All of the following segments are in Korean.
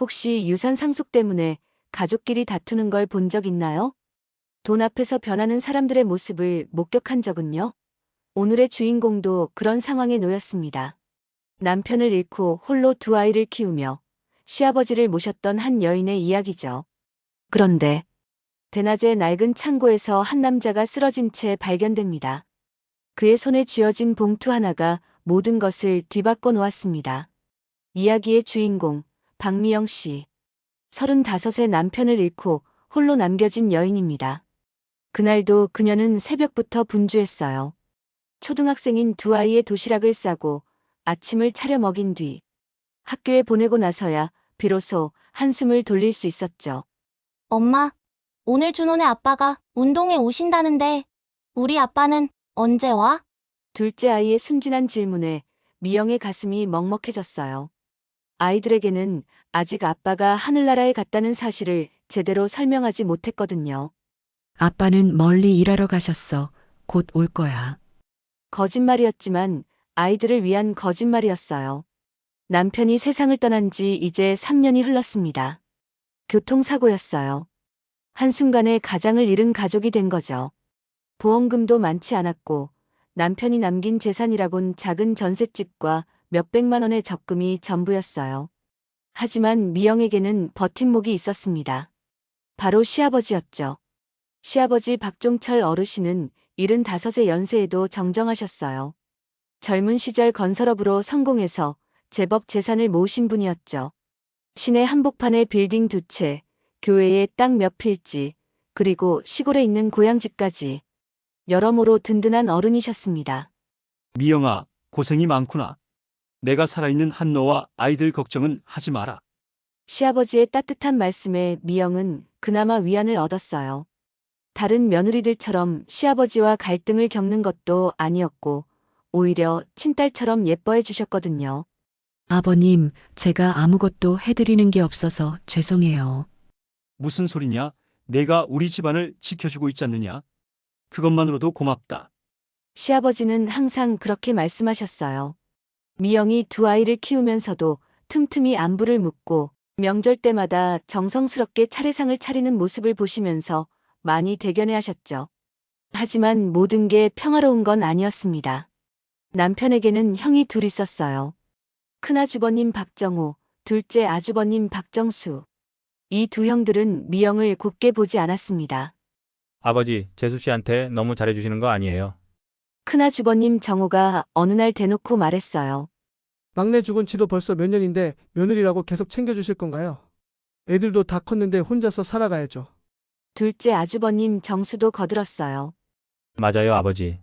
혹시 유산 상속 때문에 가족끼리 다투는 걸 본 적 있나요? 돈 앞에서 변하는 사람들의 모습을 목격한 적은요? 오늘의 주인공도 그런 상황에 놓였습니다. 남편을 잃고 홀로 두 아이를 키우며 시아버지를 모셨던 한 여인의 이야기죠. 그런데 대낮에 낡은 창고에서 한 남자가 쓰러진 채 발견됩니다. 그의 손에 쥐어진 봉투 하나가 모든 것을 뒤바꿔 놓았습니다. 이야기의 주인공, 박미영 씨. 35의 남편을 잃고 홀로 남겨진 여인입니다. 그날도 그녀는 새벽부터 분주했어요. 초등학생인 두 아이의 도시락을 싸고 아침을 차려 먹인 뒤 학교에 보내고 나서야 비로소 한숨을 돌릴 수 있었죠. 엄마, 오늘 준호네 아빠가 운동회 오신다는데 우리 아빠는 언제 와? 둘째 아이의 순진한 질문에 미영의 가슴이 먹먹해졌어요. 아이들에게는 아직 아빠가 하늘나라에 갔다는 사실을 제대로 설명하지 못했거든요. 아빠는 멀리 일하러 가셨어. 곧 올 거야. 거짓말이었지만 아이들을 위한 거짓말이었어요. 남편이 세상을 떠난 지 이제 3년이 흘렀습니다. 교통사고였어요. 한순간에 가장을 잃은 가족이 된 거죠. 보험금도 많지 않았고 남편이 남긴 재산이라곤 작은 전셋집과 몇백만 원의 적금이 전부였어요. 하지만 미영에게는 버팀목이 있었습니다. 바로 시아버지였죠. 시아버지 박종철 어르신은 75의 연세에도 정정하셨어요. 젊은 시절 건설업으로 성공해서 제법 재산을 모으신 분이었죠. 시내 한복판에 빌딩 2채, 교외에 땅 몇 필지, 그리고 시골에 있는 고향집까지 여러모로 든든한 어른이셨습니다. 미영아, 고생이 많구나. 내가 살아있는 한 너와 아이들 걱정은 하지 마라. 시아버지의 따뜻한 말씀에 미영은 그나마 위안을 얻었어요. 다른 며느리들처럼 시아버지와 갈등을 겪는 것도 아니었고 오히려 친딸처럼 예뻐해 주셨거든요. 아버님, 제가 아무것도 해드리는 게 없어서 죄송해요. 무슨 소리냐? 내가 우리 집안을 지켜주고 있지 않느냐? 그것만으로도 고맙다. 시아버지는 항상 그렇게 말씀하셨어요. 미영이 두 아이를 키우면서도 틈틈이 안부를 묻고 명절 때마다 정성스럽게 차례상을 차리는 모습을 보시면서 많이 대견해 하셨죠. 하지만 모든 게 평화로운 건 아니었습니다. 남편에게는 형이 둘 있었어요. 큰아주버님 박정호, 둘째 아주버님 박정수. 이 두 형들은 미영을 곱게 보지 않았습니다. 아버지, 재수 씨한테 너무 잘해주시는 거 아니에요? 큰아주버님 정호가 어느 날 대놓고 말했어요. 막내 죽은 지도 벌써 몇 년인데 며느리라고 계속 챙겨주실 건가요? 애들도 다 컸는데 혼자서 살아가야죠. 둘째 아주버님 정수도 거들었어요. 맞아요, 아버지.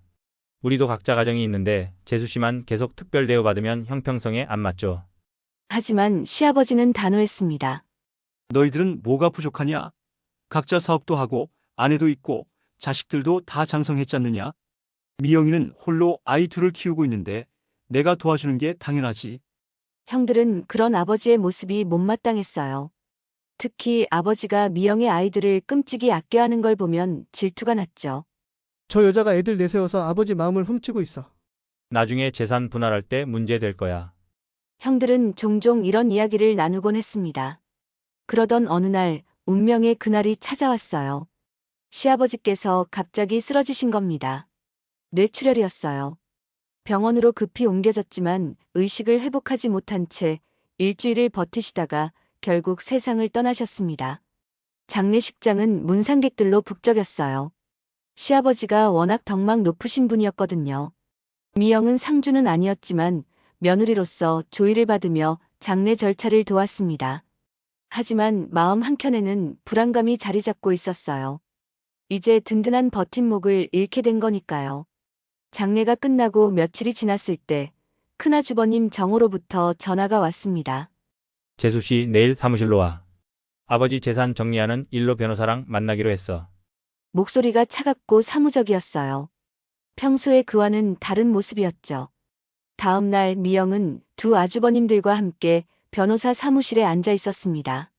우리도 각자 가정이 있는데 재수 씨만 계속 특별 대우 받으면 형평성에 안 맞죠. 하지만 시아버지는 단호했습니다. 너희들은 뭐가 부족하냐? 각자 사업도 하고 아내도 있고 자식들도 다 장성했지 않느냐? 미영이는 홀로 아이 둘을 키우고 있는데 내가 도와주는 게 당연하지. 형들은 그런 아버지의 모습이 못마땅했어요. 특히 아버지가 미영의 아이들을 끔찍이 아껴하는 걸 보면 질투가 났죠. 저 여자가 애들 내세워서 아버지 마음을 훔치고 있어. 나중에 재산 분할할 때 문제 될 거야. 형들은 종종 이런 이야기를 나누곤 했습니다. 그러던 어느 날 운명의 그날이 찾아왔어요. 시아버지께서 갑자기 쓰러지신 겁니다. 뇌출혈이었어요. 병원으로 급히 옮겨졌지만 의식을 회복하지 못한 채 일주일을 버티시다가 결국 세상을 떠나셨습니다. 장례식장은 문상객들로 북적였어요. 시아버지가 워낙 덕망 높으신 분이었거든요. 미영은 상주는 아니었지만 며느리로서 조의를 받으며 장례 절차를 도왔습니다. 하지만 마음 한켠에는 불안감이 자리 잡고 있었어요. 이제 든든한 버팀목을 잃게 된 거니까요. 장례가 끝나고 며칠이 지났을 때 큰아주버님 정호로부터 전화가 왔습니다. 재수 씨 내일 사무실로 와. 아버지 재산 정리하는 일로 변호사랑 만나기로 했어. 목소리가 차갑고 사무적이었어요. 평소의 그와는 다른 모습이었죠. 다음 날 미영은 두 아주버님들과 함께 변호사 사무실에 앉아 있었습니다.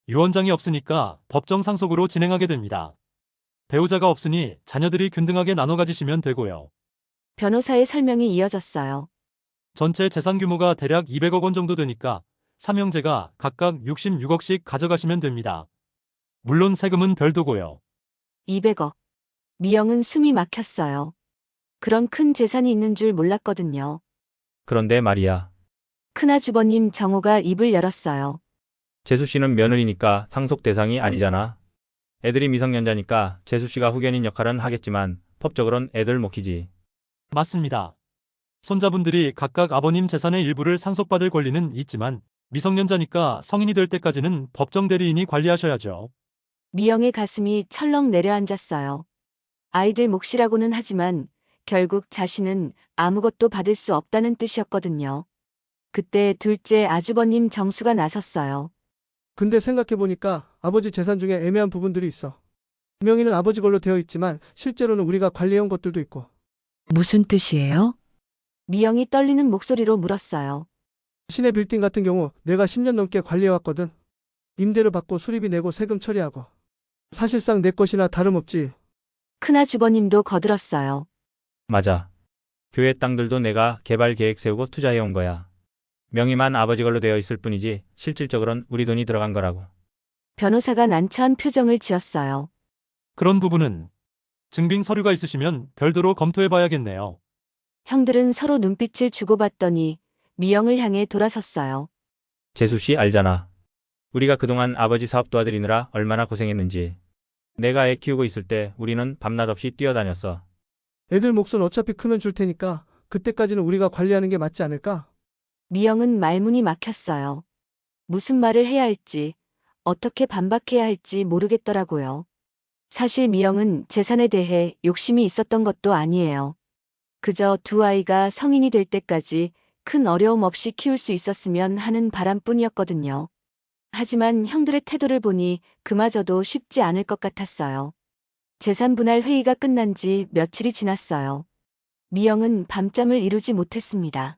유언장이 없으니까 법정 상속으로 진행하게 됩니다. 배우자가 없으니 자녀들이 균등하게 나눠 가지시면 되고요. 변호사의 설명이 이어졌어요. 전체 재산 규모가 대략 200억 원 정도 되니까 삼형제가 각각 66억씩 가져가시면 됩니다. 물론 세금은 별도고요. 200억. 미영은 숨이 막혔어요. 그런 큰 재산이 있는 줄 몰랐거든요. 그런데 말이야. 큰아주버님 정호가 입을 열었어요. 재수 씨는 며느리니까 상속 대상이 아니잖아. 애들이 미성년자니까 재수 씨가 후견인 역할은 하겠지만 법적으론 애들 몫이지. 맞습니다. 손자분들이 각각 아버님 재산의 일부를 상속받을 권리는 있지만 미성년자니까 성인이 될 때까지는 법정 대리인이 관리하셔야죠. 미영의 가슴이 철렁 내려앉았어요. 아이들 몫이라고는 하지만 결국 자신은 아무것도 받을 수 없다는 뜻이었거든요. 그때 둘째 아주버님 정수가 나섰어요. 근데 생각해보니까 아버지 재산 중에 애매한 부분들이 있어. 명의는 아버지 걸로 되어 있지만 실제로는 우리가 관리해온 것들도 있고. 무슨 뜻이에요? 미영이 떨리는 목소리로 물었어요. 시내 빌딩 같은 경우 내가 10년 넘게 관리해왔거든. 임대료 받고 수리비 내고 세금 처리하고. 사실상 내 것이나 다름없지. 큰아주버님도 거들었어요. 맞아. 교회 땅들도 내가 개발 계획 세우고 투자해온 거야. 명의만 아버지 걸로 되어 있을 뿐이지 실질적으론 우리 돈이 들어간 거라고. 변호사가 난처한 표정을 지었어요. 그런 부분은 증빙 서류가 있으시면 별도로 검토해 봐야겠네요. 형들은 서로 눈빛을 주고받더니 미영을 향해 돌아섰어요. 재수 씨 알잖아. 우리가 그동안 아버지 사업 도와드리느라 얼마나 고생했는지. 내가 애 키우고 있을 때 우리는 밤낮 없이 뛰어다녔어. 애들 몫은 어차피 크면 줄 테니까 그때까지는 우리가 관리하는 게 맞지 않을까? 미영은 말문이 막혔어요. 무슨 말을 해야 할지, 어떻게 반박해야 할지 모르겠더라고요. 사실 미영은 재산에 대해 욕심이 있었던 것도 아니에요. 그저 두 아이가 성인이 될 때까지 큰 어려움 없이 키울 수 있었으면 하는 바람뿐이었거든요. 하지만 형들의 태도를 보니 그마저도 쉽지 않을 것 같았어요. 재산 분할 회의가 끝난 지 며칠이 지났어요. 미영은 밤잠을 이루지 못했습니다.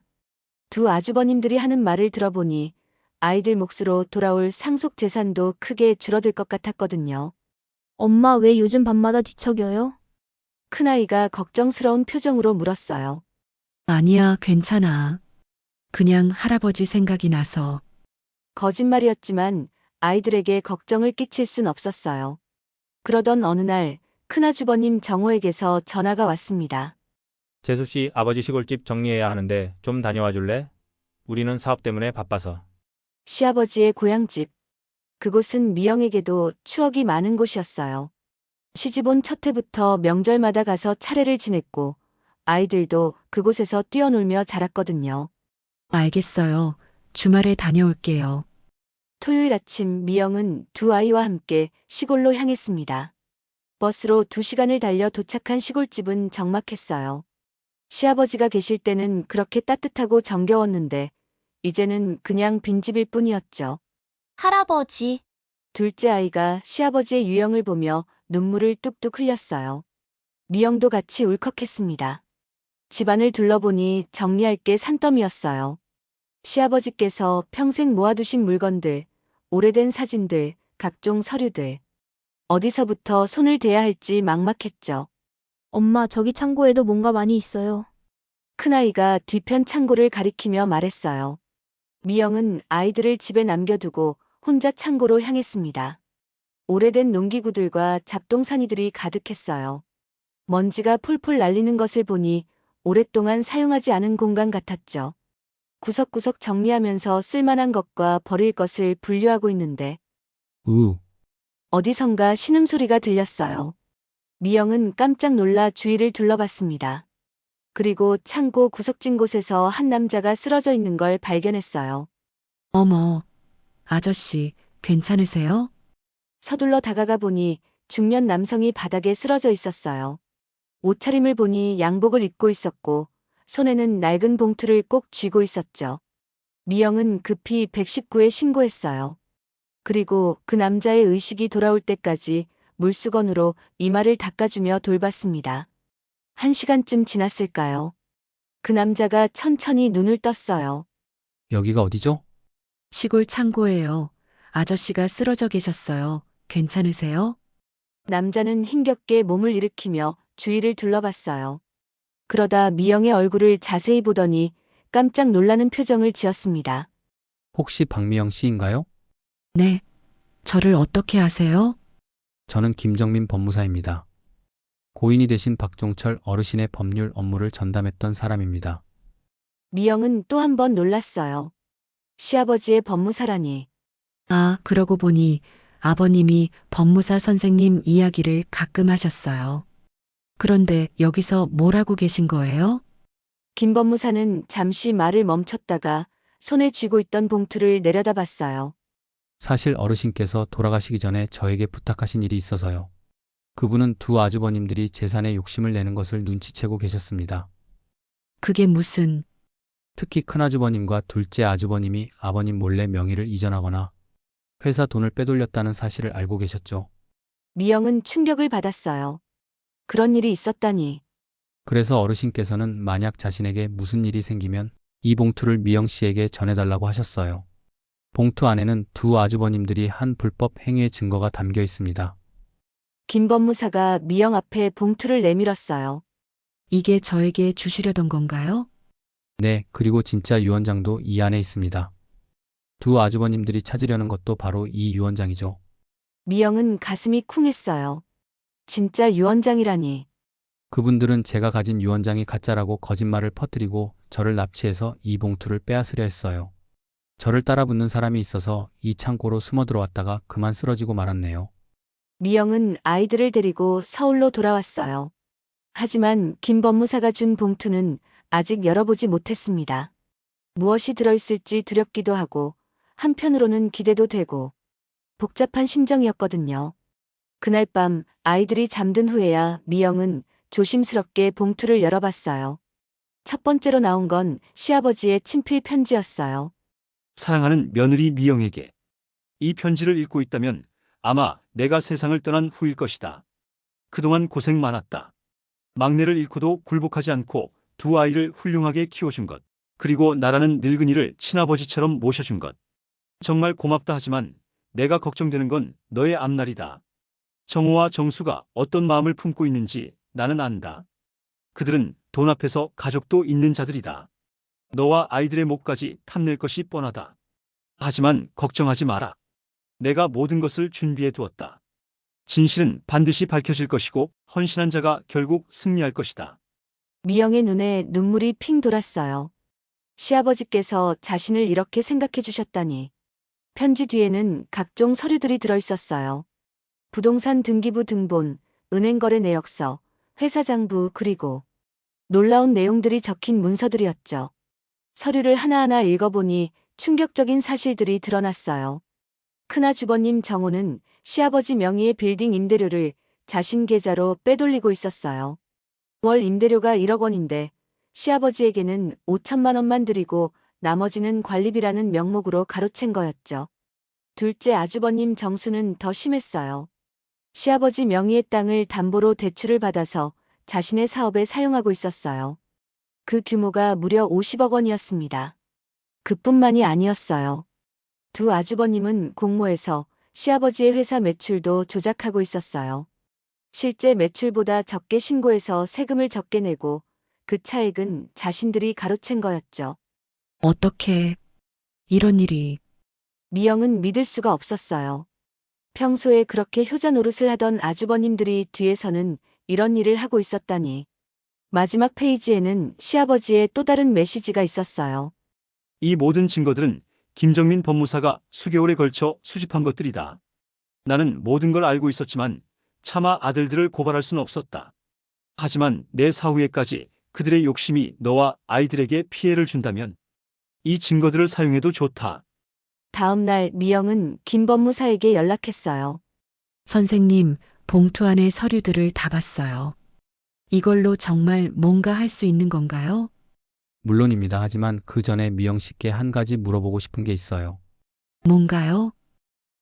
두 아주버님들이 하는 말을 들어보니 아이들 몫으로 돌아올 상속 재산도 크게 줄어들 것 같았거든요. 엄마 왜 요즘 밤마다 뒤척여요? 큰아이가 걱정스러운 표정으로 물었어요. 아니야, 괜찮아. 그냥 할아버지 생각이 나서. 거짓말이었지만 아이들에게 걱정을 끼칠 순 없었어요. 그러던 어느 날 큰아주버님 정호에게서 전화가 왔습니다. 재수 씨 아버지 시골집 정리해야 하는데 좀 다녀와 줄래? 우리는 사업 때문에 바빠서. 시아버지의 고향집. 그곳은 미영에게도 추억이 많은 곳이었어요. 시집 온 첫 해부터 명절마다 가서 차례를 지냈고 아이들도 그곳에서 뛰어놀며 자랐거든요. 알겠어요. 주말에 다녀올게요. 토요일 아침 미영은 두 아이와 함께 시골로 향했습니다. 버스로 2시간을 달려 도착한 시골집은 적막했어요. 시아버지가 계실 때는 그렇게 따뜻하고 정겨웠는데 이제는 그냥 빈집일 뿐이었죠. 할아버지, 둘째 아이가 시아버지의 유형을 보며 눈물을 뚝뚝 흘렸어요. 미영도 같이 울컥했습니다. 집안을 둘러보니 정리할 게 산더미였어요. 시아버지께서 평생 모아두신 물건들, 오래된 사진들, 각종 서류들. 어디서부터 손을 대야 할지 막막했죠. 엄마 저기 창고에도 뭔가 많이 있어요. 큰아이가 뒤편 창고를 가리키며 말했어요. 미영은 아이들을 집에 남겨두고 혼자 창고로 향했습니다. 오래된 농기구들과 잡동사니들이 가득했어요. 먼지가 폴폴 날리는 것을 보니 오랫동안 사용하지 않은 공간 같았죠. 구석구석 정리하면서 쓸만한 것과 버릴 것을 분류하고 있는데 어디선가 신음소리가 들렸어요. 미영은 깜짝 놀라 주위를 둘러봤습니다. 그리고 창고 구석진 곳에서 한 남자가 쓰러져 있는 걸 발견했어요. 어머, 아저씨, 괜찮으세요? 서둘러 다가가 보니 중년 남성이 바닥에 쓰러져 있었어요. 옷차림을 보니 양복을 입고 있었고 손에는 낡은 봉투를 꼭 쥐고 있었죠. 미영은 급히 119에 신고했어요. 그리고 그 남자의 의식이 돌아올 때까지 물수건으로 이마를 닦아주며 돌봤습니다. 1시간쯤 지났을까요? 그 남자가 천천히 눈을 떴어요. 여기가 어디죠? 시골 창고예요. 아저씨가 쓰러져 계셨어요. 괜찮으세요? 남자는 힘겹게 몸을 일으키며 주위를 둘러봤어요. 그러다 미영의 얼굴을 자세히 보더니 깜짝 놀라는 표정을 지었습니다. 혹시 박미영 씨인가요? 네. 저를 어떻게 아세요? 저는 김정민 법무사입니다. 고인이 되신 박종철 어르신의 법률 업무를 전담했던 사람입니다. 미영은 또 한 번 놀랐어요. 시아버지의 법무사라니. 아, 그러고 보니 아버님이 법무사 선생님 이야기를 가끔 하셨어요. 그런데 여기서 뭘 하고 계신 거예요? 김 법무사는 잠시 말을 멈췄다가 손에 쥐고 있던 봉투를 내려다봤어요. 사실 어르신께서 돌아가시기 전에 저에게 부탁하신 일이 있어서요. 그분은 두 아주버님들이 재산에 욕심을 내는 것을 눈치채고 계셨습니다. 그게 무슨, 특히 큰아주버님과 둘째 아주버님이 아버님 몰래 명의를 이전하거나 회사 돈을 빼돌렸다는 사실을 알고 계셨죠. 미영은 충격을 받았어요. 그런 일이 있었다니. 그래서 어르신께서는 만약 자신에게 무슨 일이 생기면 이 봉투를 미영 씨에게 전해달라고 하셨어요. 봉투 안에는 두 아주버님들이 한 불법 행위의 증거가 담겨 있습니다. 김 법무사가 미영 앞에 봉투를 내밀었어요. 이게 저에게 주시려던 건가요? 네, 그리고 진짜 유언장도 이 안에 있습니다. 두 아주버님들이 찾으려는 것도 바로 이 유언장이죠. 미영은 가슴이 쿵했어요. 진짜 유언장이라니. 그분들은 제가 가진 유언장이 가짜라고 거짓말을 퍼뜨리고 저를 납치해서 이 봉투를 빼앗으려 했어요. 저를 따라붙는 사람이 있어서 이 창고로 숨어 들어왔다가 그만 쓰러지고 말았네요. 미영은 아이들을 데리고 서울로 돌아왔어요. 하지만 김 법무사가 준 봉투는 아직 열어보지 못했습니다. 무엇이 들어있을지 두렵기도 하고 한편으로는 기대도 되고 복잡한 심정이었거든요. 그날 밤 아이들이 잠든 후에야 미영은 조심스럽게 봉투를 열어봤어요. 첫 번째로 나온 건 시아버지의 친필 편지였어요. 사랑하는 며느리 미영에게. 이 편지를 읽고 있다면 아마 내가 세상을 떠난 후일 것이다. 그동안 고생 많았다. 막내를 잃고도 굴복하지 않고 두 아이를 훌륭하게 키워준 것. 그리고 나라는 늙은이를 친아버지처럼 모셔준 것. 정말 고맙다 하지만 내가 걱정되는 건 너의 앞날이다. 정호와 정수가 어떤 마음을 품고 있는지 나는 안다. 그들은 돈 앞에서 가족도 있는 자들이다. 너와 아이들의 목까지 탐낼 것이 뻔하다. 하지만 걱정하지 마라. 내가 모든 것을 준비해 두었다. 진실은 반드시 밝혀질 것이고 헌신한 자가 결국 승리할 것이다. 미영의 눈에 눈물이 핑 돌았어요. 시아버지께서 자신을 이렇게 생각해 주셨다니. 편지 뒤에는 각종 서류들이 들어있었어요. 부동산 등기부 등본, 은행거래 내역서, 회사 장부 그리고 놀라운 내용들이 적힌 문서들이었죠. 서류를 하나하나 읽어보니 충격적인 사실들이 드러났어요. 큰아주버님 정호는 시아버지 명의의 빌딩 임대료를 자신 계좌로 빼돌리고 있었어요. 월 임대료가 1억 원인데 시아버지에게는 5천만 원만 드리고 나머지는 관리비라는 명목으로 가로챈 거였죠. 둘째 아주버님 정수는 더 심했어요. 시아버지 명의의 땅을 담보로 대출을 받아서 자신의 사업에 사용하고 있었어요. 그 규모가 무려 50억 원이었습니다. 그뿐만이 아니었어요. 두 아주버님은 공모해서 시아버지의 회사 매출도 조작하고 있었어요. 실제 매출보다 적게 신고해서 세금을 적게 내고 그 차액은 자신들이 가로챈 거였죠. 어떻게, 이런 일이, 미영은 믿을 수가 없었어요. 평소에 그렇게 효자 노릇을 하던 아주버님들이 뒤에서는 이런 일을 하고 있었다니. 마지막 페이지에는 시아버지의 또 다른 메시지가 있었어요. 이 모든 증거들은 김정민 법무사가 수개월에 걸쳐 수집한 것들이다. 나는 모든 걸 알고 있었지만 차마 아들들을 고발할 수는 없었다. 하지만 내 사후에까지 그들의 욕심이 너와 아이들에게 피해를 준다면 이 증거들을 사용해도 좋다. 다음 날 미영은 김 법무사에게 연락했어요. 선생님, 봉투 안에 서류들을 다 봤어요. 이걸로 정말 뭔가 할 수 있는 건가요? 물론입니다. 하지만 그 전에 미영 씨께 한 가지 물어보고 싶은 게 있어요. 뭔가요?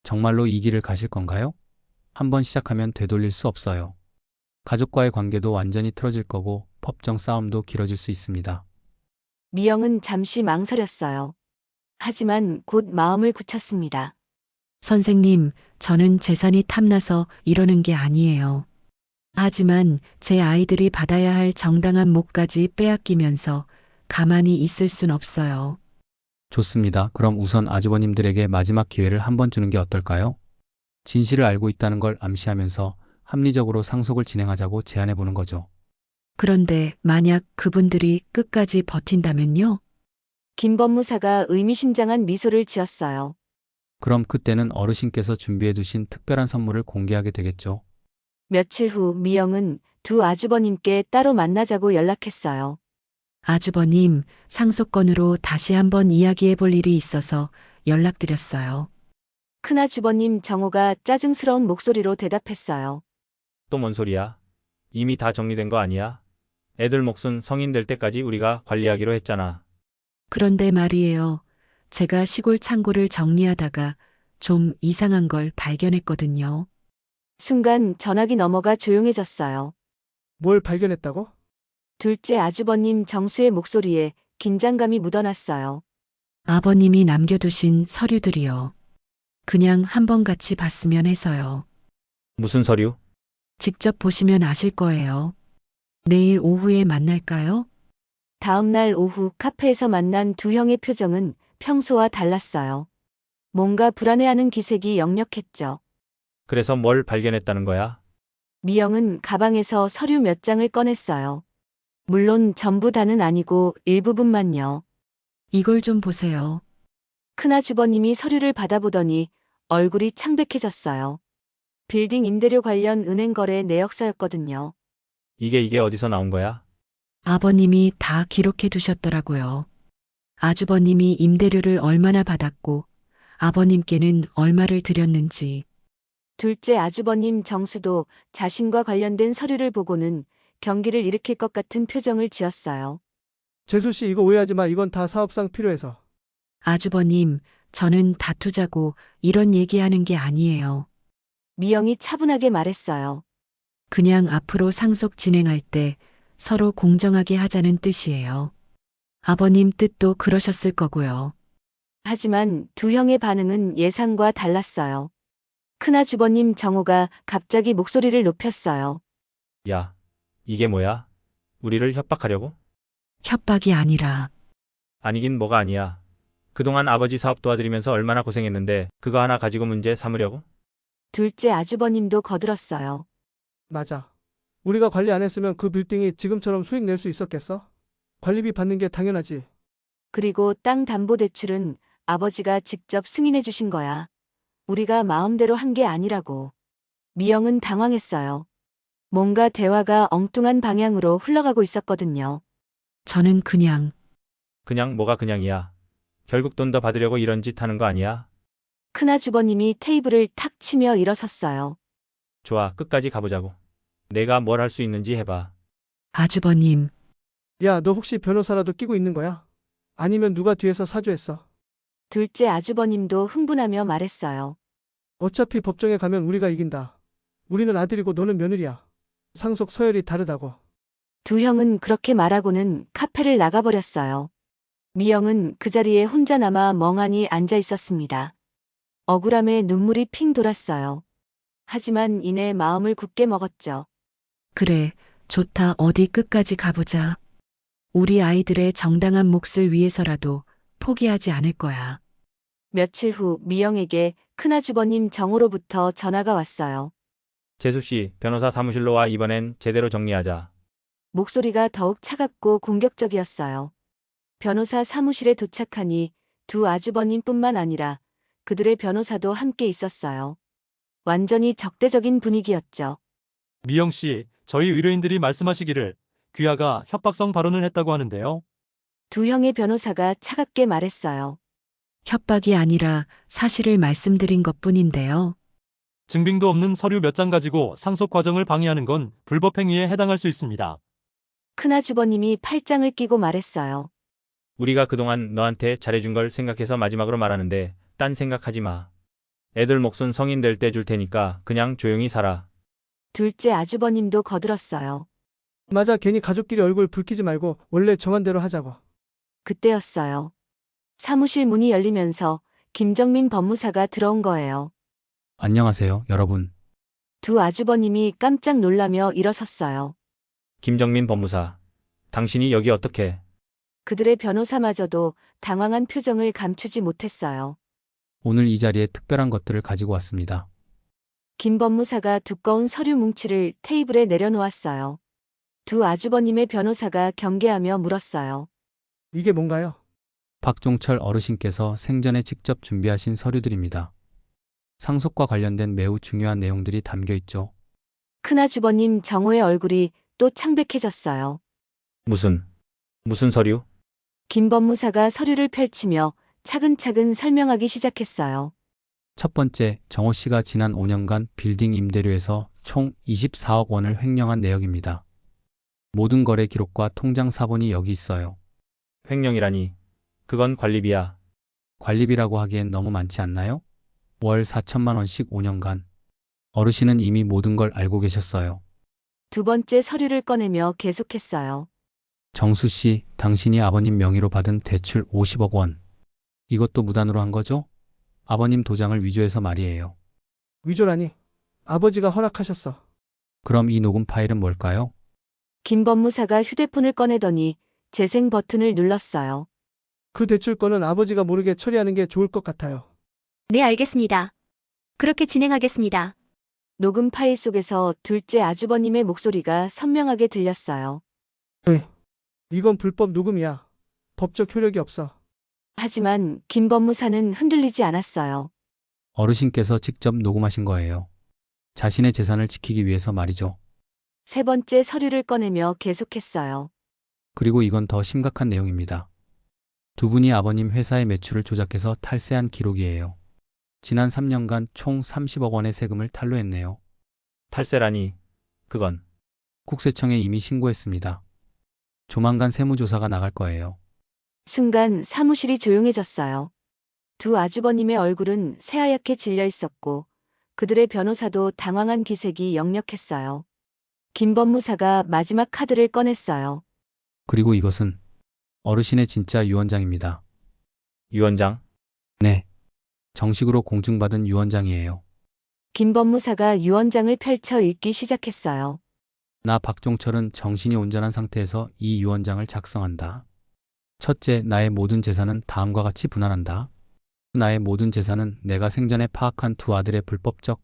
정말로 이 길을 가실 건가요? 한번 시작하면 되돌릴 수 없어요. 가족과의 관계도 완전히 틀어질 거고 법정 싸움도 길어질 수 있습니다. 미영은 잠시 망설였어요. 하지만 곧 마음을 굳혔습니다. 선생님, 저는 재산이 탐나서 이러는 게 아니에요. 하지만 제 아이들이 받아야 할 정당한 몫까지 빼앗기면서 가만히 있을 순 없어요. 좋습니다. 그럼 우선 아주버님들에게 마지막 기회를 한번 주는 게 어떨까요? 진실을 알고 있다는 걸 암시하면서 합리적으로 상속을 진행하자고 제안해 보는 거죠. 그런데 만약 그분들이 끝까지 버틴다면요? 김 법무사가 의미심장한 미소를 지었어요. 그럼 그때는 어르신께서 준비해 두신 특별한 선물을 공개하게 되겠죠. 며칠 후 미영은 두 아주버님께 따로 만나자고 연락했어요. 아주버님, 상속건으로 다시 한번 이야기해 볼 일이 있어서 연락드렸어요. 큰아주버님 정호가 짜증스러운 목소리로 대답했어요. 또 뭔 소리야? 이미 다 정리된 거 아니야? 애들 몫은 성인 될 때까지 우리가 관리하기로 했잖아. 그런데 말이에요. 제가 시골 창고를 정리하다가 좀 이상한 걸 발견했거든요. 순간 전화기 넘어가 조용해졌어요. 뭘 발견했다고? 둘째 아주버님 정수의 목소리에 긴장감이 묻어났어요. 아버님이 남겨두신 서류들이요. 그냥 한번 같이 봤으면 해서요. 무슨 서류? 직접 보시면 아실 거예요. 내일 오후에 만날까요? 다음 날 오후 카페에서 만난 두 형의 표정은 평소와 달랐어요. 뭔가 불안해하는 기색이 역력했죠. 그래서 뭘 발견했다는 거야? 미영은 가방에서 서류 몇 장을 꺼냈어요. 물론 전부 다는 아니고 일부분만요. 이걸 좀 보세요. 큰아주버님이 서류를 받아보더니 얼굴이 창백해졌어요. 빌딩 임대료 관련 은행 거래 내역서였거든요. 이게 어디서 나온 거야? 아버님이 다 기록해 두셨더라고요. 아주버님이 임대료를 얼마나 받았고 아버님께는 얼마를 드렸는지. 둘째 아주버님 정수도 자신과 관련된 서류를 보고는 경기를 일으킬 것 같은 표정을 지었어요. 재수 씨 이거 오해하지 마. 이건 다 사업상 필요해서. 아주버님, 저는 다투자고 이런 얘기하는 게 아니에요. 미영이 차분하게 말했어요. 그냥 앞으로 상속 진행할 때 서로 공정하게 하자는 뜻이에요. 아버님 뜻도 그러셨을 거고요. 하지만 두 형의 반응은 예상과 달랐어요. 큰아주버님 정호가 갑자기 목소리를 높였어요. 야, 이게 뭐야? 우리를 협박하려고? 협박이 아니라 아니긴 뭐가 아니야. 그동안 아버지 사업 도와드리면서 얼마나 고생했는데 그거 하나 가지고 문제 삼으려고? 둘째 아주버님도 거들었어요. 맞아. 우리가 관리 안 했으면 그 빌딩이 지금처럼 수익 낼 수 있었겠어? 관리비 받는 게 당연하지. 그리고 땅 담보 대출은 아버지가 직접 승인해 주신 거야. 우리가 마음대로 한 게 아니라고. 미영은 당황했어요. 뭔가 대화가 엉뚱한 방향으로 흘러가고 있었거든요. 저는 그냥 그냥 뭐가 그냥이야. 결국 돈 더 받으려고 이런 짓 하는 거 아니야? 큰아주버님이 테이블을 탁 치며 일어섰어요. 좋아, 끝까지 가보자고. 내가 뭘 할 수 있는지 해봐. 아주버님, 야, 너 혹시 변호사라도 끼고 있는 거야? 아니면 누가 뒤에서 사주했어? 둘째 아주버님도 흥분하며 말했어요. 어차피 법정에 가면 우리가 이긴다. 우리는 아들이고 너는 며느리야. 상속 서열이 다르다고. 두 형은 그렇게 말하고는 카페를 나가버렸어요. 미영은 그 자리에 혼자 남아 멍하니 앉아 있었습니다. 억울함에 눈물이 핑 돌았어요. 하지만 이내 마음을 굳게 먹었죠. 그래, 좋다. 어디 끝까지 가보자. 우리 아이들의 정당한 몫을 위해서라도 포기하지 않을 거야. 며칠 후 미영에게 큰아주버님 정호로부터 전화가 왔어요. 재수 씨, 변호사 사무실로 와. 이번엔 제대로 정리하자. 목소리가 더욱 차갑고 공격적이었어요. 변호사 사무실에 도착하니 두 아주버님뿐만 아니라 그들의 변호사도 함께 있었어요. 완전히 적대적인 분위기였죠. 미영 씨, 저희 의뢰인들이 말씀하시기를 귀하가 협박성 발언을 했다고 하는데요. 두 형의 변호사가 차갑게 말했어요. 협박이 아니라 사실을 말씀드린 것뿐인데요. 증빙도 없는 서류 몇 장 가지고 상속 과정을 방해하는 건 불법 행위에 해당할 수 있습니다. 큰아주버님이 팔짱을 끼고 말했어요. 우리가 그동안 너한테 잘해준 걸 생각해서 마지막으로 말하는데 딴 생각하지 마. 애들 몫은 성인 될 때 줄 테니까 그냥 조용히 살아. 둘째 아주버님도 거들었어요. 맞아, 괜히 가족끼리 얼굴 붉히지 말고 원래 정한 대로 하자고. 그때였어요. 사무실 문이 열리면서 김정민 법무사가 들어온 거예요. 안녕하세요, 여러분. 두 아주버님이 깜짝 놀라며 일어섰어요. 김정민 법무사. 당신이 여기 어떻게? 그들의 변호사마저도 당황한 표정을 감추지 못했어요. 오늘 이 자리에 특별한 것들을 가지고 왔습니다. 김 법무사가 두꺼운 서류 뭉치를 테이블에 내려놓았어요. 두 아주버님의 변호사가 경계하며 물었어요. 이게 뭔가요? 박종철 어르신께서 생전에 직접 준비하신 서류들입니다. 상속과 관련된 매우 중요한 내용들이 담겨 있죠. 큰아주버님 정호의 얼굴이 또 창백해졌어요. 무슨 서류? 김 법무사가 서류를 펼치며 차근차근 설명하기 시작했어요. 첫 번째, 정호 씨가 지난 5년간 빌딩 임대료에서 총 24억 원을 횡령한 내역입니다. 모든 거래 기록과 통장 사본이 여기 있어요. 횡령이라니. 그건 관리비야. 관리비라고 하기엔 너무 많지 않나요? 월 4천만 원씩 5년간. 어르신은 이미 모든 걸 알고 계셨어요. 두 번째 서류를 꺼내며 계속했어요. 정수 씨, 당신이 아버님 명의로 받은 대출 50억 원. 이것도 무단으로 한 거죠? 아버님 도장을 위조해서 말이에요. 위조라니. 아버지가 허락하셨어. 그럼 이 녹음 파일은 뭘까요? 김 법무사가 휴대폰을 꺼내더니 재생 버튼을 눌렀어요. 그 대출권은 아버지가 모르게 처리하는 게 좋을 것 같아요. 네, 알겠습니다. 그렇게 진행하겠습니다. 녹음 파일 속에서 둘째 아주버님의 목소리가 선명하게 들렸어요. 이건 불법 녹음이야. 법적 효력이 없어. 하지만 김 법무사는 흔들리지 않았어요. 어르신께서 직접 녹음하신 거예요. 자신의 재산을 지키기 위해서 말이죠. 세 번째 서류를 꺼내며 계속했어요. 그리고 이건 더 심각한 내용입니다. 두 분이 아버님 회사의 매출을 조작해서 탈세한 기록이에요. 지난 3년간 총 30억 원의 세금을 탈루했네요. 탈세라니. 그건 국세청에 이미 신고했습니다. 조만간 세무조사가 나갈 거예요. 순간 사무실이 조용해졌어요. 두 아주버님의 얼굴은 새하얗게 질려 있었고 그들의 변호사도 당황한 기색이 역력했어요. 김 법무사가 마지막 카드를 꺼냈어요. 그리고 이것은 어르신의 진짜 유언장입니다. 유언장? 네. 정식으로 공증받은 유언장이에요. 김 법무사가 유언장을 펼쳐 읽기 시작했어요. 나 박종철은 정신이 온전한 상태에서 이 유언장을 작성한다. 첫째, 나의 모든 재산은 다음과 같이 분할한다. 나의 모든 재산은 내가 생전에 파악한 두 아들의 불법적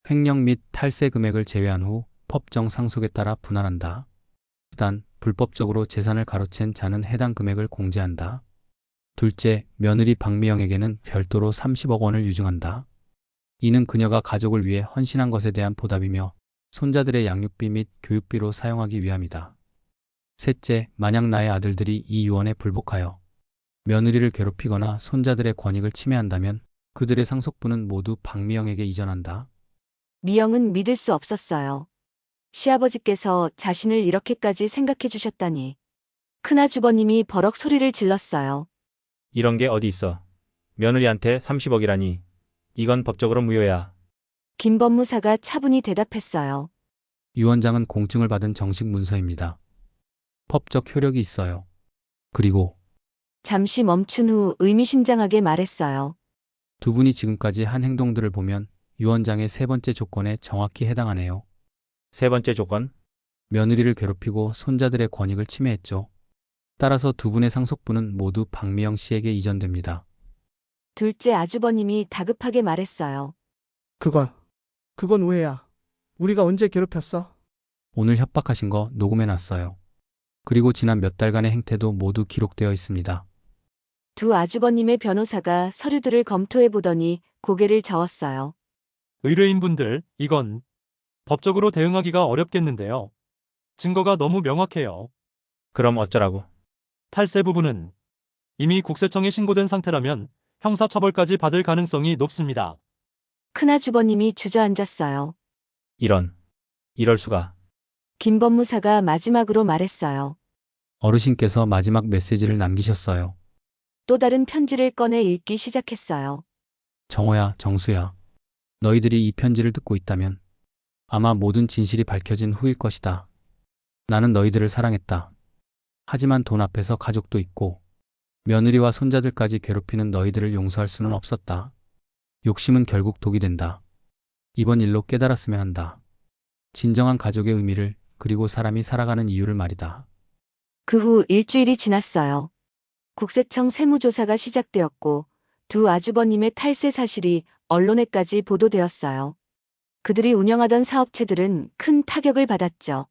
횡령 및 탈세 금액을 제외한 후 법정 상속에 따라 분할한다. 단, 불법적으로 재산을 가로챈 자는 해당 금액을 공제한다. 둘째, 며느리 박미영에게는 별도로 30억 원을 유증한다. 이는 그녀가 가족을 위해 헌신한 것에 대한 보답이며 손자들의 양육비 및 교육비로 사용하기 위함이다. 셋째, 만약 나의 아들들이 이 유언에 불복하여 며느리를 괴롭히거나 손자들의 권익을 침해한다면 그들의 상속분은 모두 박미영에게 이전한다. 미영은 믿을 수 없었어요. 시아버지께서 자신을 이렇게까지 생각해 주셨다니. 큰아주버님이 버럭 소리를 질렀어요. 이런 게 어디 있어. 며느리한테 30억이라니. 이건 법적으로 무효야. 김 법무사가 차분히 대답했어요. 유언장은 공증을 받은 정식 문서입니다. 법적 효력이 있어요. 그리고 잠시 멈춘 후 의미심장하게 말했어요. 두 분이 지금까지 한 행동들을 보면 유언장의 세 번째 조건에 정확히 해당하네요. 세 번째 조건? 며느리를 괴롭히고 손자들의 권익을 침해했죠. 따라서 두 분의 상속분은 모두 박미영 씨에게 이전됩니다. 둘째 아주버님이 다급하게 말했어요. 그건 오해야. 우리가 언제 괴롭혔어? 오늘 협박하신 거 녹음해놨어요. 그리고 지난 몇 달간의 행태도 모두 기록되어 있습니다. 두 아주버님의 변호사가 서류들을 검토해 보더니 고개를 저었어요. 의뢰인분들, 이건 법적으로 대응하기가 어렵겠는데요. 증거가 너무 명확해요. 그럼 어쩌라고? 탈세 부분은 이미 국세청에 신고된 상태라면 형사처벌까지 받을 가능성이 높습니다. 큰아주버님이 주저앉았어요. 이럴 수가. 김 법무사가 마지막으로 말했어요. 어르신께서 마지막 메시지를 남기셨어요. 또 다른 편지를 꺼내 읽기 시작했어요. 정호야, 정수야. 너희들이 이 편지를 듣고 있다면 아마 모든 진실이 밝혀진 후일 것이다. 나는 너희들을 사랑했다. 하지만 돈 앞에서 가족도 있고 며느리와 손자들까지 괴롭히는 너희들을 용서할 수는 없었다. 욕심은 결국 독이 된다. 이번 일로 깨달았으면 한다. 진정한 가족의 의미를, 그리고 사람이 살아가는 이유를 말이다. 그 후 일주일이 지났어요. 국세청 세무조사가 시작되었고 두 아주버님의 탈세 사실이 언론에까지 보도되었어요. 그들이 운영하던 사업체들은 큰 타격을 받았죠.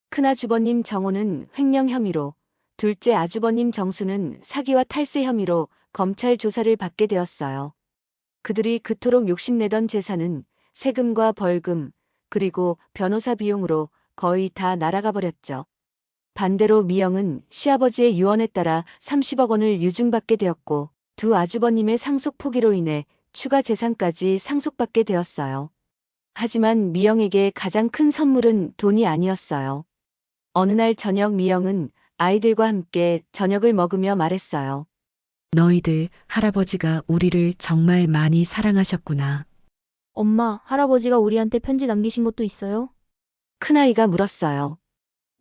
큰아주버님 정호는 횡령 혐의로, 둘째 아주버님 정수는 사기와 탈세 혐의로 검찰 조사를 받게 되었어요. 그들이 그토록 욕심내던 재산은 세금과 벌금, 그리고 변호사 비용으로 거의 다 날아가 버렸죠. 반대로 미영은 시아버지의 유언에 따라 30억 원을 유증받게 되었고 두 아주버님의 상속 포기로 인해 추가 재산까지 상속받게 되었어요. 하지만 미영에게 가장 큰 선물은 돈이 아니었어요. 어느 날 저녁 미영은 아이들과 함께 저녁을 먹으며 말했어요. 너희들 할아버지가 우리를 정말 많이 사랑하셨구나. 엄마, 할아버지가 우리한테 편지 남기신 것도 있어요? 큰아이가 물었어요.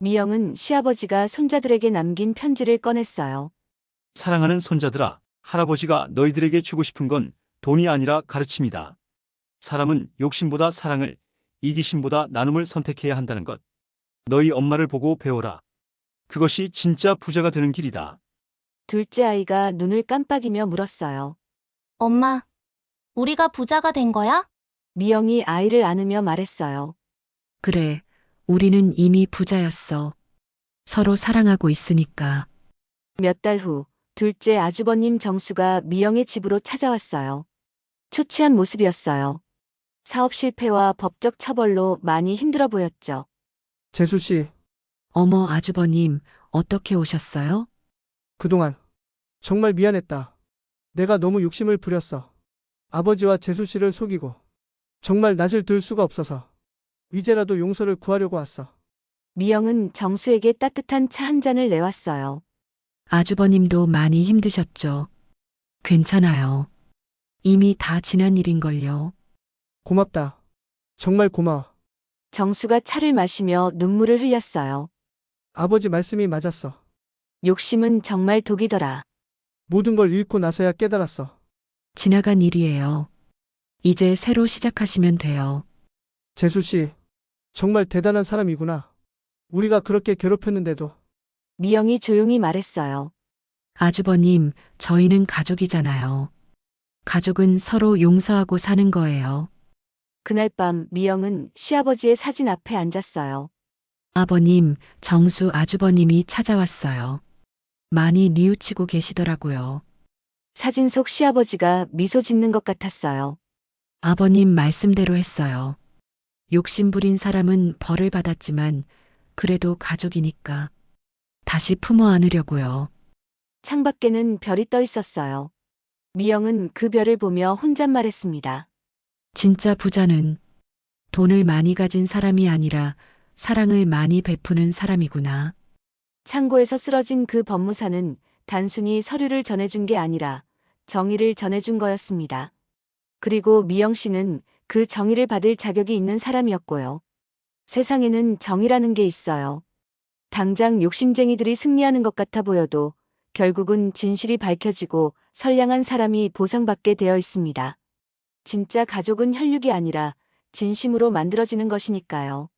미영은 시아버지가 손자들에게 남긴 편지를 꺼냈어요. 사랑하는 손자들아, 할아버지가 너희들에게 주고 싶은 건 돈이 아니라 가르침이다. 사람은 욕심보다 사랑을, 이기심보다 나눔을 선택해야 한다는 것. 너희 엄마를 보고 배워라. 그것이 진짜 부자가 되는 길이다. 둘째 아이가 눈을 깜빡이며 물었어요. 엄마, 우리가 부자가 된 거야? 미영이 아이를 안으며 말했어요. 그래, 우리는 이미 부자였어. 서로 사랑하고 있으니까. 몇 달 후, 둘째 아주버님 정수가 미영의 집으로 찾아왔어요. 초췌한 모습이었어요. 사업 실패와 법적 처벌로 많이 힘들어 보였죠. 재수 씨, 어머 아주버님, 어떻게 오셨어요? 그동안 정말 미안했다. 내가 너무 욕심을 부렸어. 아버지와 재수 씨를 속이고 정말 낯을 들 수가 없어서 이제라도 용서를 구하려고 왔어. 미영은 정수에게 따뜻한 차 한 잔을 내왔어요. 아주버님도 많이 힘드셨죠? 괜찮아요. 이미 다 지난 일인걸요. 고맙다. 정말 고마워. 정수가 차를 마시며 눈물을 흘렸어요. 아버지 말씀이 맞았어. 욕심은 정말 독이더라. 모든 걸 잃고 나서야 깨달았어. 지나간 일이에요. 이제 새로 시작하시면 돼요. 재수 씨, 정말 대단한 사람이구나. 우리가 그렇게 괴롭혔는데도. 미영이 조용히 말했어요. 아주버님, 저희는 가족이잖아요. 가족은 서로 용서하고 사는 거예요. 그날 밤 미영은 시아버지의 사진 앞에 앉았어요. 아버님, 정수 아주버님이 찾아왔어요. 많이 뉘우치고 계시더라고요. 사진 속 시아버지가 미소 짓는 것 같았어요. 아버님 말씀대로 했어요. 욕심 부린 사람은 벌을 받았지만 그래도 가족이니까 다시 품어 안으려고요. 창밖에는 별이 떠 있었어요. 미영은 그 별을 보며 혼잣말했습니다. 진짜 부자는 돈을 많이 가진 사람이 아니라 사랑을 많이 베푸는 사람이구나. 창고에서 쓰러진 그 법무사는 단순히 서류를 전해준 게 아니라 정의를 전해준 거였습니다. 그리고 미영 씨는 그 정의를 받을 자격이 있는 사람이었고요. 세상에는 정의라는 게 있어요. 당장 욕심쟁이들이 승리하는 것 같아 보여도 결국은 진실이 밝혀지고 선량한 사람이 보상받게 되어 있습니다. 진짜 가족은 혈육이 아니라 진심으로 만들어지는 것이니까요.